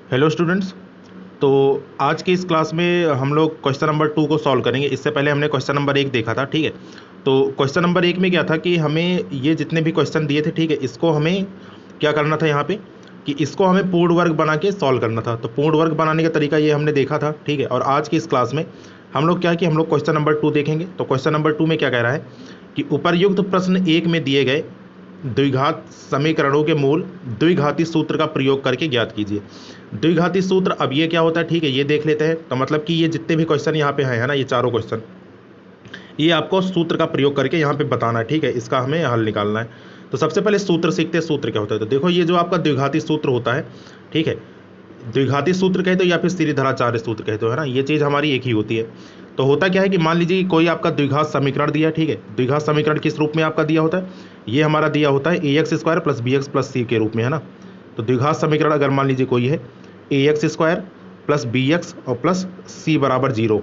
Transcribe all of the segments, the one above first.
Hello students. तो आज की इस क्लास में हम लोग क्वेश्चन नंबर 2 को सॉल्व करेंगे। इससे पहले हमने क्वेश्चन नंबर 1 देखा था, ठीक है। तो क्वेश्चन नंबर 1 में क्या था कि हमें ये जितने भी क्वेश्चन दिए थे, ठीक है, इसको हमें क्या करना था यहाँ पे कि इसको हमें पूर्ण वर्ग बना के सॉल्व करना था। तो पूर्ण वर्ग बनाने का तरीका ये हमने देखा था, ठीक है। और आज की इस क्लास में हम लोग क्या है कि हम लोग क्वेश्चन नंबर 2 देखेंगे। तो क्वेश्चन नंबर 2 में क्या कह रहा है कि उपर्युक्त प्रश्न 1 में दिए गए द्विघात समीकरणों के मूल द्विघाती सूत्र का प्रयोग करके ज्ञात कीजिए। द्विघाती सूत्र, अब ये क्या होता है, ठीक है, ये देख लेते हैं। तो मतलब कि ये जितने भी क्वेश्चन यहाँ पे हैं, है ना, ये चारों क्वेश्चन, ये आपको सूत्र का प्रयोग करके यहाँ पे बताना है, ठीक है। इसका हमें हल निकालना है। तो सबसे पहले सूत्र सीखते हैं। सूत्र क्या होता है, तो देखो ये जो आपका द्विघाती सूत्र होता है, ठीक है, द्विघाती सूत्र कहे तो या फिर श्रीधराचार्य सूत्र कहे तो, है ना, ये चीज़ हमारी एक ही होती है। तो होता क्या है कि मान लीजिए कि कोई आपका द्विघात समीकरण दिया है, ठीक है। द्विघात समीकरण किस रूप में आपका दिया होता है, ये हमारा दिया होता है ax square plus b x plus c के रूप में, है ना। तो द्विघात समीकरण अगर मान लीजिए कोई है ax square plus b x और प्लस सी बराबर 0,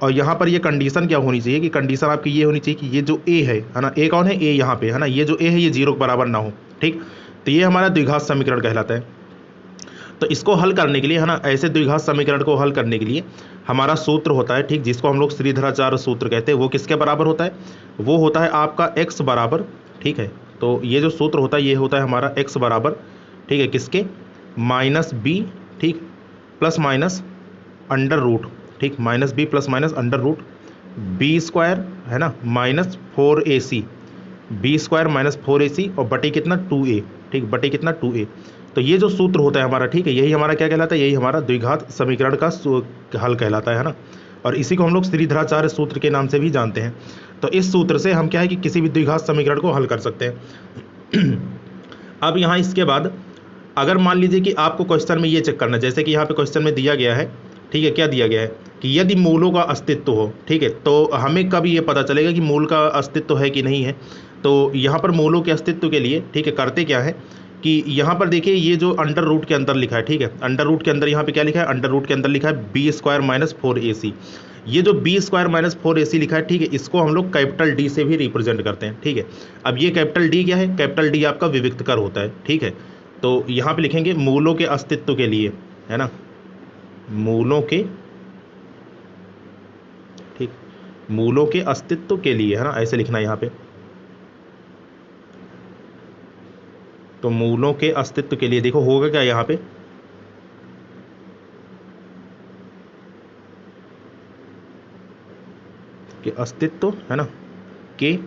और यहाँ पर ये कंडीशन क्या होनी चाहिए कि कंडीशन आपकी ये होनी चाहिए कि ये जो a है ना, a कौन है, a यहाँ पे, है ना, ये जो a है ये 0 के बराबर ना हो, ठीक। तो ये हमारा द्विघात समीकरण कहलाता है। तो इसको हल करने के लिए, है ना, ऐसे द्विघात समीकरण को हल करने के लिए हमारा सूत्र होता है, ठीक, जिसको हम लोग श्रीधराचार्य सूत्र कहते हैं। वो किसके बराबर होता है, वो होता है आपका x बराबर, ठीक है। तो ये जो सूत्र होता है ये होता है हमारा x बराबर, ठीक है, किसके, माइनस बी, ठीक, प्लस माइनस अंडर रूट, ठीक, minus b plus minus under root b square, है ना, minus 4ac, B square minus 4ac और बटे कितना 2a, ठीक, बटे कितना 2a। तो ये जो सूत्र होता है हमारा, ठीक है, यही हमारा क्या कहलाता है, यही हमारा द्विघात समीकरण का हल कहलाता है ना। और इसी को हम लोग श्रीधराचार्य सूत्र के नाम से भी जानते हैं। तो इस सूत्र से हम क्या है कि किसी भी द्विघात समीकरण को हल कर सकते हैं। अब यहाँ इसके बाद अगर मान लीजिए कि आपको क्वेश्चन में ये चेक करना है, जैसे कि यहाँ पे क्वेश्चन में दिया गया है, ठीक है, क्या दिया गया है कि यदि मूलों का अस्तित्व हो, ठीक है, तो हमें कब ये पता चलेगा कि मूल का अस्तित्व है कि नहीं है। तो यहाँ पर मूलों के अस्तित्व के लिए, ठीक है, करते क्या है कि यहाँ पर देखिए ये जो अंडर रूट के अंदर लिखा है, ठीक है, अंडर रूट के अंदर यहाँ पे क्या लिखा है, अंडर रूट के अंदर लिखा है बी स्क्वायर माइनस 4ac। ये जो बी स्क्वायर माइनस 4ac लिखा है, ठीक है, इसको हम लोग कैपिटल डी से भी रिप्रेजेंट करते हैं, ठीक है। अब ये कैपिटल डी क्या है, कैपिटल डी आपका विविक्तकर होता है, ठीक है। तो यहाँ पे लिखेंगे मूलों के अस्तित्व के लिए, है ना, मूलों के, ठीक, मूलों के अस्तित्व के लिए, है ना, ऐसे लिखना है यहाँ पे। तो मूलों के अस्तित्व के लिए देखो होगा क्या यहाँ पे, कि अस्तित्व, है ना, के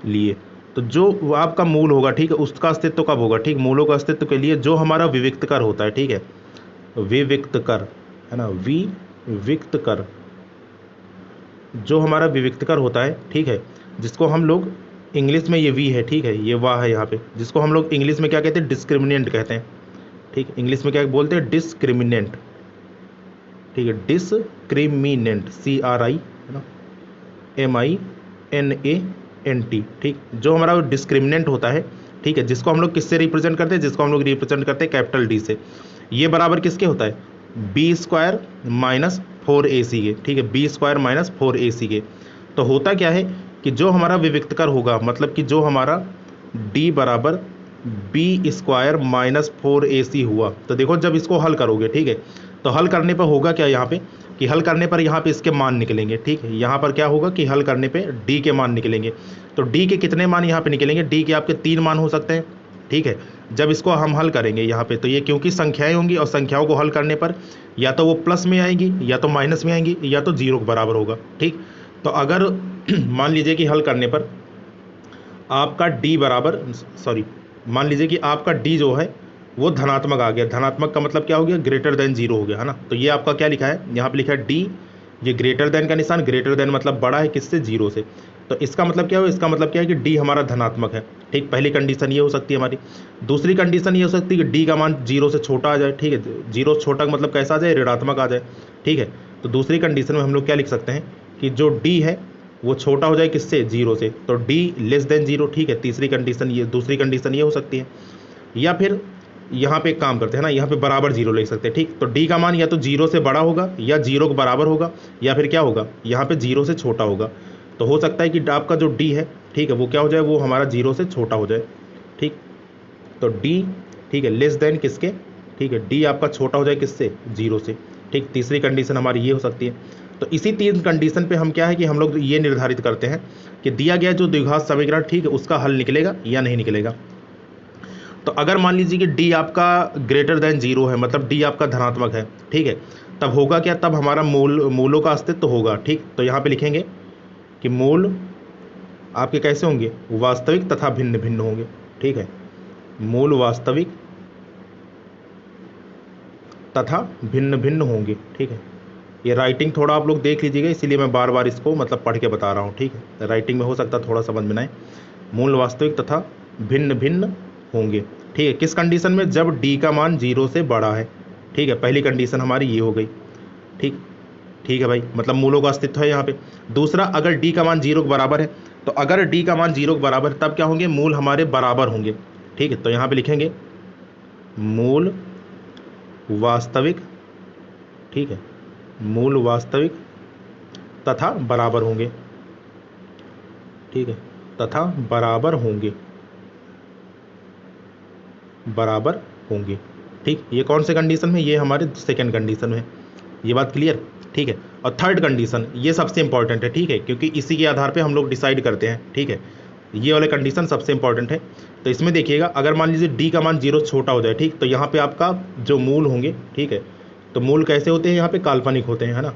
लिए। तो जो आपका मूल होगा, ठीक है, उसका अस्तित्व कब होगा, ठीक, मूलों का अस्तित्व के लिए जो हमारा विविक्तकर होता है, ठीक है, विविक्तकर, है ना, विविक्तकर, जो हमारा विविक्तकर होता है, ठीक है, जिसको हम लोग इंग्लिश में ये वी है, ठीक है, ये वाह है यहाँ पे, जिसको हम लोग इंग्लिश में क्या कहते हैं, डिस्क्रिमिनेंट कहते हैं, ठीक, इंग्लिश में क्या बोलते हैं, डिस्क्रिमिनेंट, ठीक है, डिस्क्रिमिनेंट, CRI, है ना, MINANT, ठीक, जो हमारा डिस्क्रिमिनेंट होता है, ठीक है, जिसको हम लोग किससे रिप्रेजेंट करते हैं, जिसको हम लोग रिप्रेजेंट करते हैं कैपिटल डी से। ये बराबर किसके होता है, बी स्क्वायर माइनस 4ac के, ठीक है, बी स्क्वायर माइनस 4ac के। तो होता क्या है कि जो हमारा विविक्तकर होगा, मतलब कि जो हमारा d बराबर बी स्क्वायर माइनस 4ac हुआ, तो देखो जब इसको हल करोगे, ठीक है, तो हल करने पर होगा क्या यहाँ पे कि हल करने पर यहाँ पे इसके मान निकलेंगे, ठीक है, यहाँ पर क्या होगा कि हल करने पे d के मान निकलेंगे। तो d के कितने मान यहाँ पे निकलेंगे, d के आपके 3 मान हो सकते हैं, ठीक है, जब इसको हम हल करेंगे यहाँ पे। तो ये क्योंकि संख्याएं होंगी और संख्याओं को हल करने पर या तो वो प्लस में आएंगी या तो माइनस में आएंगी या तो 0 के बराबर होगा, ठीक। तो अगर मान लीजिए कि हल करने पर आपका d बराबर, सॉरी, मान लीजिए कि आपका d जो है वो धनात्मक आ गया। धनात्मक का मतलब क्या हो गया, ग्रेटर देन 0 हो गया, है ना। तो ये आपका क्या लिखा है, यहाँ पे लिखा है d, ये ग्रेटर देन का निशान, ग्रेटर देन मतलब बड़ा है किससे, 0 से। तो इसका मतलब क्या हो, इसका मतलब क्या है कि d हमारा धनात्मक है, ठीक। पहली कंडीशन ये हो सकती है हमारी। दूसरी कंडीशन ये हो सकती है कि d का मान 0 से छोटा आ जाए, ठीक है, 0 छोटा का मतलब कैसा आ जाए, ऋणात्मक आ जाए, ठीक है। तो दूसरी कंडीशन में हम लोग क्या लिख सकते हैं कि जो d है वो छोटा हो जाए किससे, 0 से, तो d लेस देन 0, ठीक है। तीसरी कंडीशन ये, दूसरी कंडीशन ये हो सकती है। या फिर यहाँ पे एक काम करते हैं ना, यहाँ पे बराबर 0 ले सकते हैं, ठीक। तो d का मान या तो 0 से बड़ा होगा या 0 के बराबर होगा, या फिर क्या होगा, यहाँ पे 0 से छोटा होगा। तो हो सकता है कि आपका जो d है, ठीक है, वो क्या हो जाए, वो हमारा 0 से छोटा हो जाए, ठीक। तो d, ठीक है, लेस देन किसके, ठीक है, डी आपका छोटा हो जाए किससे, 0 से, ठीक। तीसरी कंडीशन हमारी ये हो सकती है। तो इसी 3 कंडीशन पे हम क्या है कि हम लोग ये निर्धारित करते हैं कि दिया गया जो द्विघात समीकरण, ठीक है, उसका हल निकलेगा या नहीं निकलेगा। तो अगर मान लीजिए कि डी आपका ग्रेटर देन 0 है, मतलब डी आपका धनात्मक है, ठीक है, तब होगा क्या, तब हमारा मूलों का अस्तित्व होगा, ठीक। तो यहाँ पे लिखेंगे कि मूल आपके कैसे होंगे, वास्तविक तथा भिन्न भिन्न होंगे, ठीक है, मूल वास्तविक तथा भिन्न भिन्न होंगे, ठीक है। ये राइटिंग थोड़ा आप लोग देख लीजिएगा, इसीलिए मैं बार बार इसको मतलब पढ़ के बता रहा हूँ, ठीक है। राइटिंग में हो सकता थोड़ा समझ में ना आए। मूल वास्तविक तथा भिन्न भिन्न होंगे, ठीक है। किस कंडीशन में, जब डी का मान 0 से बड़ा है, ठीक है। पहली कंडीशन हमारी ये हो गई, ठीक, ठीक है भाई, मतलब मूलों का अस्तित्व है यहाँ पे। दूसरा, अगर डी का मान 0 के बराबर है, तो अगर डी का मान 0 के बराबर है तब क्या होंगे, मूल हमारे बराबर होंगे, ठीक है। तो यहाँ पे लिखेंगे मूल वास्तविक, ठीक है, मूल वास्तविक तथा बराबर होंगे, ठीक है, तथा बराबर होंगे, बराबर होंगे, ठीक। ये कौन से कंडीशन में, ये हमारे सेकंड कंडीशन में, ये बात क्लियर, ठीक है। और थर्ड कंडीशन ये सबसे इंपॉर्टेंट है, ठीक है, क्योंकि इसी के आधार पे हम लोग डिसाइड करते हैं, ठीक है। ये वाले कंडीशन सबसे इंपॉर्टेंट है। तो इसमें देखिएगा, अगर मान लीजिए डी का मान 0 छोटा हो जाए, ठीक, तो यहाँ पे आपका जो मूल होंगे, ठीक है, तो मूल कैसे होते हैं, यहाँ पे काल्पनिक होते हैं, है ना।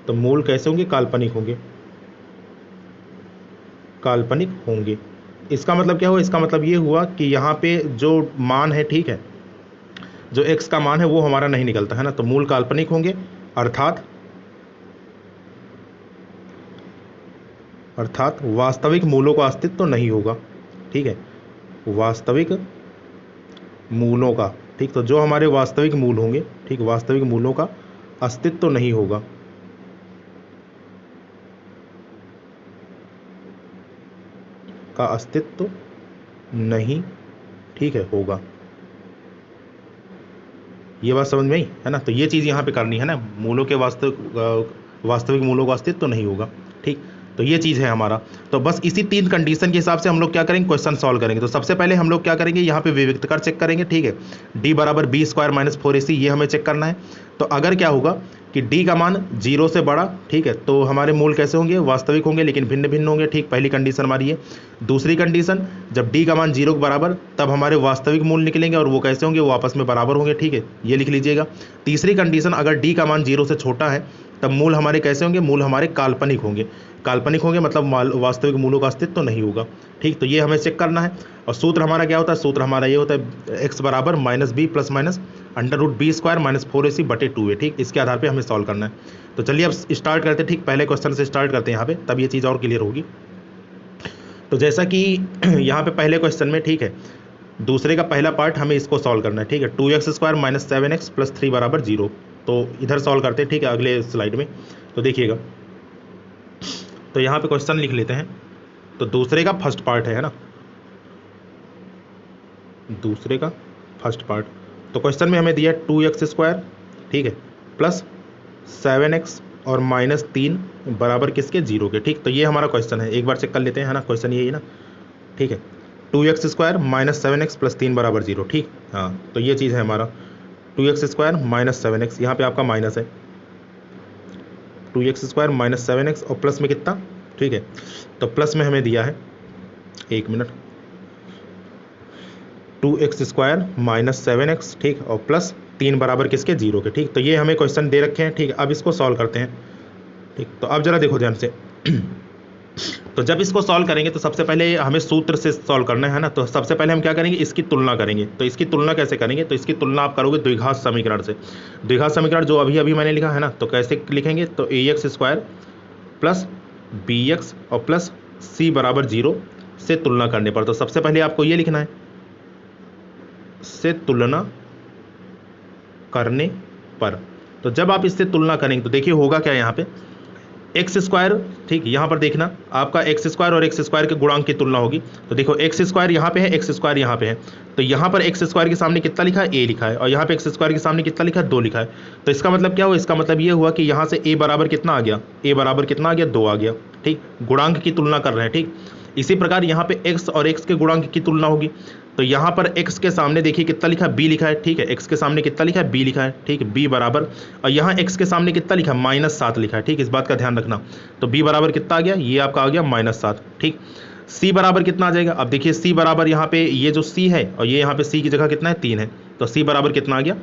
तो मूल कैसे होंगे, काल्पनिक होंगे, काल्पनिक होंगे। इसका मतलब क्या हुआ, इसका मतलब ये हुआ कि यहाँ पे जो मान है, ठीक है, जो x का मान है वो हमारा नहीं निकलता है ना। तो मूल काल्पनिक होंगे, अर्थात वास्तविक मूलों का अस्तित्व तो नहीं होगा, ठीक है, वास्तविक मूलों का, ठीक। तो जो हमारे वास्तविक मूल होंगे, ठीक, वास्तविक मूलों का अस्तित्व तो नहीं होगा, का अस्तित्व नहीं, ठीक है, होगा। ये बात समझ में आई है ना। तो ये चीज़ यहाँ पे करनी है ना, मूलों के वास्तविक मूलों का अस्तित्व तो नहीं होगा, ठीक। तो ये चीज़ है हमारा। तो बस इसी 3 कंडीशन के हिसाब से हम लोग क्या करेंगे, क्वेश्चन सॉल्व करेंगे। तो सबसे पहले हम लोग क्या करेंगे, यहाँ पे विविक्त कर चेक करेंगे, ठीक है। डी बराबर बी स्क्वायर माइनस 4ac, ये हमें चेक करना है। तो अगर क्या होगा कि डी का मान 0 से बड़ा, ठीक है, तो हमारे मूल कैसे होंगे, वास्तविक होंगे लेकिन भिन्न भिन्न होंगे, ठीक। पहली कंडीशन हमारी है। दूसरी कंडीशन, जब डी का मान 0 के बराबर, तब हमारे वास्तविक मूल निकलेंगे और वो कैसे होंगे, वो आपस में बराबर होंगे, ठीक है, ये लिख लीजिएगा। तीसरी कंडीशन, अगर डी का मान 0 से छोटा है, तब मूल हमारे कैसे होंगे, मूल हमारे काल्पनिक होंगे, काल्पनिक होंगे मतलब वास्तविक मूलों का अस्तित्व तो नहीं होगा, ठीक। तो ये हमें चेक करना है। और सूत्र हमारा क्या होता है, सूत्र हमारा ये होता है x बराबर -b plus minus √b square minus 4ac बटे 2a, ठीक। इसके आधार पे हमें सॉल्व करना है। तो चलिए अब स्टार्ट करते हैं, ठीक। पहले क्वेश्चन से स्टार्ट करते हैं यहाँ पे, तब ये चीज़ और क्लियर होगी। तो जैसा कि यहाँ पे पहले क्वेश्चन में, ठीक है, दूसरे का पहला पार्ट हमें इसको सॉल्व करना है, ठीक है। 2x square minus 7x plus 3 बराबर 0। तो इधर सॉल्व करते हैं, ठीक है, अगले स्लाइड में। तो देखिएगा, तो यहाँ पे क्वेश्चन लिख लेते हैं। तो दूसरे का फर्स्ट पार्ट है ना, दूसरे का फर्स्ट पार्ट। तो क्वेश्चन में हमें दिया 2x स्क्वायर, ठीक है, प्लस 7x और माइनस 3 बराबर किसके, 0 के, ठीक। तो ये हमारा क्वेश्चन है, एक बार चेक कर लेते हैं, है ना। क्वेश्चन यही है ना, ठीक है। 2x square minus 7x plus 3 बराबर 0, ठीक। हाँ, तो ये चीज़ है हमारा 2x स्क्वायर माइनस 7x, यहाँ पे आपका माइनस है, 2x स्क्वायर माइनस 7x और प्लस में कितना, ठीक है। तो प्लस में हमें दिया है, एक minute, 2x square minus 7x, ठीक, और प्लस 3 बराबर किसके, 0 के, ठीक। तो ये हमें क्वेश्चन दे रखे हैं, ठीक। अब इसको सॉल्व करते हैं, ठीक। तो अब जरा देखो ध्यान से। तो जब इसको सॉल्व करेंगे तो सबसे पहले हमें सूत्र से सॉल्व करना है ना। तो सबसे पहले हम क्या करेंगे, इसकी तुलना करेंगे। तो इसकी तुलना कैसे करेंगे, तो इसकी तुलना आप करोगे द्विघात समीकरण से। द्विघात समीकरण जो अभी अभी मैंने लिखा है ना, तो कैसे लिखेंगे, तो ax स्क्वायर प्लस bx और प्लस c बराबर 0 से तुलना करने पर। तो सबसे पहले आपको ये लिखना है, से तुलना करने पर। तो जब आप इससे तुलना करेंगे तो देखिए होगा क्या, यहाँ पे एक्स स्क्वायर, ठीक, यहाँ पर देखना आपका एक्स स्क्वायर और एक्स स्क्वायर के गुणांक की तुलना होगी। तो देखो एक्स स्क्वायर यहाँ पे है, एक्स स्क्वायर यहाँ पे है। तो यहाँ पर एक्स स्क्वायर के सामने कितना लिखा है, a लिखा है, और यहाँ पे एक्स स्क्वायर के सामने कितना लिखा है, 2 लिखा है। तो इसका मतलब क्या हुआ, इसका मतलब ये हुआ कि यहाँ से a बराबर कितना आ गया, a बराबर कितना आ गया, 2 आ गया, ठीक। गुणांक की तुलना कर रहे हैं, ठीक। इसी प्रकार यहाँ पे x और x के गुणांक की तुलना होगी। तो यहाँ पर x के सामने देखिए कितना लिखा है, b लिखा है, ठीक है। x के सामने कितना लिखा है, b लिखा है, ठीक है, b बराबर, और यहाँ x के सामने कितना लिखा है, -7 लिखा है, ठीक, इस बात का ध्यान रखना। तो b बराबर कितना आ गया, ये आपका आ गया -7, ठीक। c बराबर कितना आ जाएगा, अब देखिए c बराबर यहाँ पे ये जो c है और ये यहाँ पे c की जगह कितना है, 3 है, तो c बराबर कितना आ गया,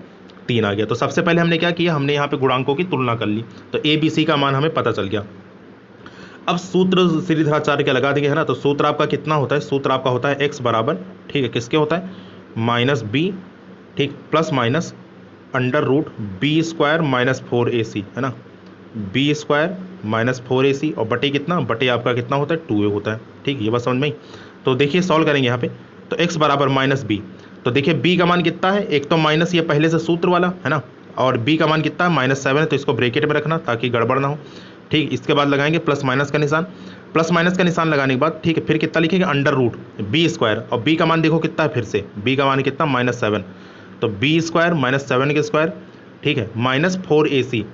3 आ गया। तो सबसे पहले हमने क्या किया, हमने यहाँ पे गुणांकों की तुलना कर ली, तो a b c का मान हमें पता चल गया। अब सूत्र श्रीधराचार्य के लगा देंगे, है ना। तो सूत्र आपका कितना होता है, सूत्र आपका होता है x बराबर, ठीक है, किसके होता है, -b, ठीक, प्लस माइनस √b² - 4ac, है ना, b² - 4ac, और बटे कितना, बटे आपका कितना होता है, 2a होता है, ठीक, ये बात समझ में आई। तो देखिए सॉल्व करेंगे यहाँ पे, तो x बराबर -b, तो देखिए b का मान कितना है, एक तो माइनस ये पहले से सूत्र वाला है ना, और b का मान कितना है, -7 है, तो इसको ब्रैकेट में रखना ताकि गड़बड़ ना हो, ठीक। इसके बाद लगाएंगे प्लस माइनस का निशान, प्लस माइनस का निशान लगाने के बाद, ठीक है, फिर कितना लिखेंगे, √b², और b का मान देखो कितना है, फिर से b का मान कितना, -7, तो b² - 7 के स्क्वायर, ठीक है, -4ac,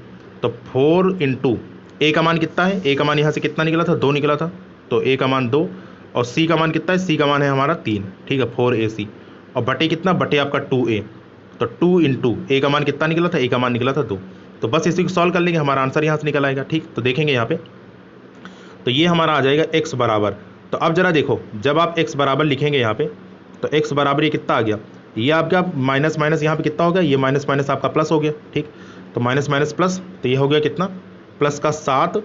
तो 4 × a का मान कितना है, a का मान यहाँ से कितना निकला था, 2 निकला था, तो a का मान 2, और c का मान कितना है, c का मान है हमारा 3, ठीक है, 4ac, और बटे कितना, बटे आपका 2a, तो 2 × a का मान कितना निकला था, a का मान निकला था 2, तो बस इसी को सॉल्व कर लेंगे, हमारा आंसर यहाँ से निकल आएगा, ठीक। तो देखेंगे यहाँ पे, तो ये हमारा आ जाएगा x बराबर, तो अब जरा देखो, जब आप x बराबर लिखेंगे यहाँ पे, तो x बराबर ये कितना आ गया, ये आपका माइनस माइनस यहाँ पे कितना हो गया, ये माइनस माइनस आपका प्लस हो गया, ठीक, तो माइनस माइनस प्लस, तो ये हो गया कितना, प्लस का 7,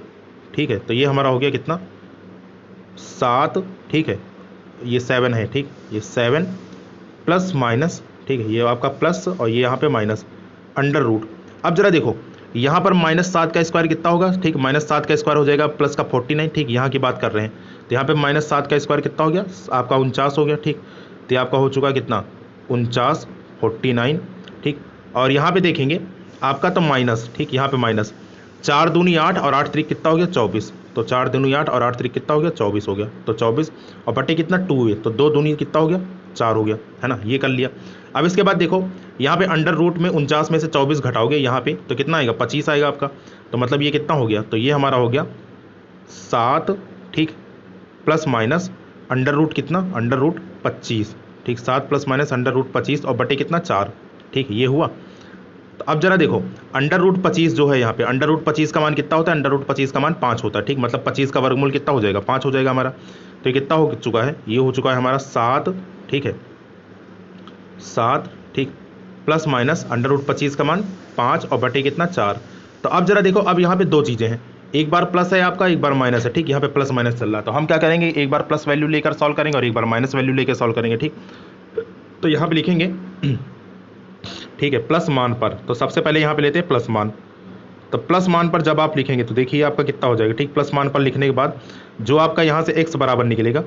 ठीक है, तो ये हमारा हो गया कितना, 7, ठीक है, ये 7 है, ठीक, ये 7 प्लस माइनस, ठीक है, ये आपका प्लस और ये यहाँ पे माइनस √। अब जरा देखो यहाँ पर -7 का स्क्वायर कितना होगा, ठीक, -7 का स्क्वायर हो जाएगा प्लस का 49, ठीक, यहाँ की बात कर रहे हैं, तो यहाँ पे -7 का स्क्वायर कितना हो गया, आपका 49 हो गया, ठीक, तो आपका हो चुका कितना, 49, 49, ठीक। और यहाँ पे देखेंगे आपका तो माइनस, ठीक, यहाँ पे माइनस, 4 दूनी 8 और 8 3 कितना हो गया, 24, तो 4 दूनी 8 और 8 3 कितना हो गया, 24 हो गया, तो 24, और बटे कितना 2 है, तो 2 दूनी कितना हो गया, 4 हो गया, है ना, ये कर लिया। अब इसके बाद देखो यहाँ पे √ में 49 में से 24 घटाओगे यहाँ पे, तो कितना आएगा, 25 आएगा आपका, तो मतलब ये कितना हो गया, तो ये हमारा हो गया 7, ठीक, प्लस माइनस √ कितना, √25, ठीक, 7 प्लस माइनस √25, और बटे कितना 4, ठीक, ये हुआ। तो अब जरा देखो √25 जो है यहाँ पे, √25 का मान कितना होता है, √25 का मान 5 होता है, ठीक, मतलब 25 का वर्गमूल कितना हो जाएगा, 5 हो जाएगा हमारा, तो ये कितना हो चुका है, ये हो चुका है हमारा 7, ठीक है, 7, ठीक, प्लस माइनस √25 का मान 5 और बटे कितना 4। तो अब जरा देखो, अब यहाँ पे दो चीज़ें हैं, एक बार प्लस है आपका, एक बार माइनस है, ठीक, यहाँ पे प्लस माइनस चल रहा है, तो हम क्या करेंगे, एक बार प्लस वैल्यू लेकर सॉल्व करेंगे और एक बार माइनस वैल्यू लेकर सॉल्व करेंगे, ठीक। तो यहाँ पे लिखेंगे, ठीक है, प्लस मान पर, तो सबसे पहले यहाँ पे लेते हैं प्लस मान, तो प्लस मान पर जब आप लिखेंगे तो देखिए आपका कितना हो जाएगा, ठीक, प्लस मान पर लिखने के बाद जो आपका यहाँ से x बराबर निकलेगा,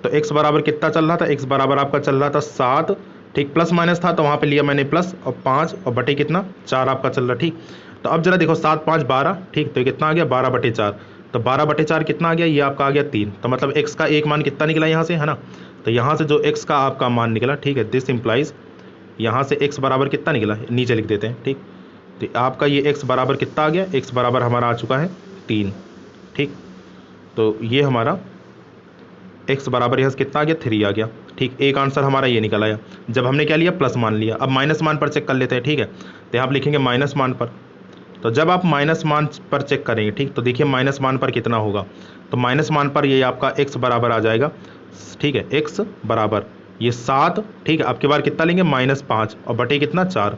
तो x बराबर कितना चल रहा था, x बराबर आपका चल रहा था 7, ठीक, प्लस माइनस था तो वहाँ पे लिया मैंने प्लस, और 5 और बटे कितना 4 आपका चल रहा, ठीक। तो अब जरा देखो 7 5 12, ठीक, तो कितना आ गया 12/4, तो 12/4 कितना आ गया, ये आपका आ गया 3, तो मतलब x का एक मान कितना निकला यहाँ से, है ना, तो यहाँ से जो x का आपका मान निकला, ठीक है, दिस इम्प्लाइज यहाँ से x बराबर कितना निकला, नीचे लिख देते हैं, ठीक, तो आपका ये x बराबर कितना आ गया, x बराबर हमारा आ चुका है 3, ठीक, तो ये हमारा x बराबर यहाँ से कितना आ गया, 3 आ गया, ठीक, एक आंसर हमारा ये निकल आया जब हमने क्या लिया, प्लस मान लिया। अब माइनस मान पर चेक कर लेते हैं, ठीक है, तो आप लिखेंगे माइनस मान पर, तो जब आप माइनस मान पर चेक करेंगे, ठीक, तो देखिए माइनस मान पर कितना होगा, तो माइनस मान पर ये आपका x बराबर आ जाएगा, ठीक है, x बराबर ये 7, ठीक है, अब की बार कितना लेंगे -5 और बटे कितना 4,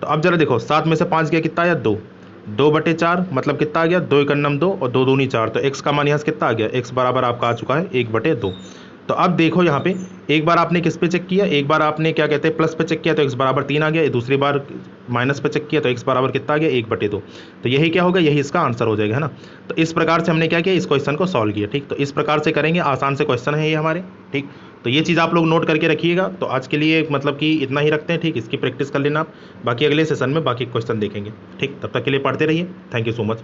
तो अब जरा देखो 7 में से 5 गया कितना आया 2, 2/4 मतलब कितना आ गया 2 × 9 2 और 2 दूनी 4, तो x का मान यहाँ से कितना आ गया, x बराबर आपका आ चुका है 1/2। तो अब देखो यहाँ पे एक बार आपने किस पे चेक किया, एक बार आपने क्या कहते हैं प्लस पे चेक किया तो x बराबर 3 आ गया, दूसरी बार माइनस पे चेक किया तो x बराबर कितना आ गया 1/2, तो यही क्या होगा, यही इसका आंसर हो जाएगा, है ना। तो इस प्रकार से हमने क्या किया, इस क्वेश्चन को सॉल्व किया, ठीक, तो इस प्रकार से करेंगे, आसान से क्वेश्चन है ये हमारे, ठीक, तो ये चीज़ आप लोग नोट करके रखिएगा। तो आज के लिए मतलब कि इतना ही रखते हैं, ठीक, इसकी प्रैक्टिस कर लेना आप, बाकी अगले सेशन में बाकी क्वेश्चन देखेंगे, ठीक, तब तक के लिए पढ़ते रहिए, थैंक यू सो मच।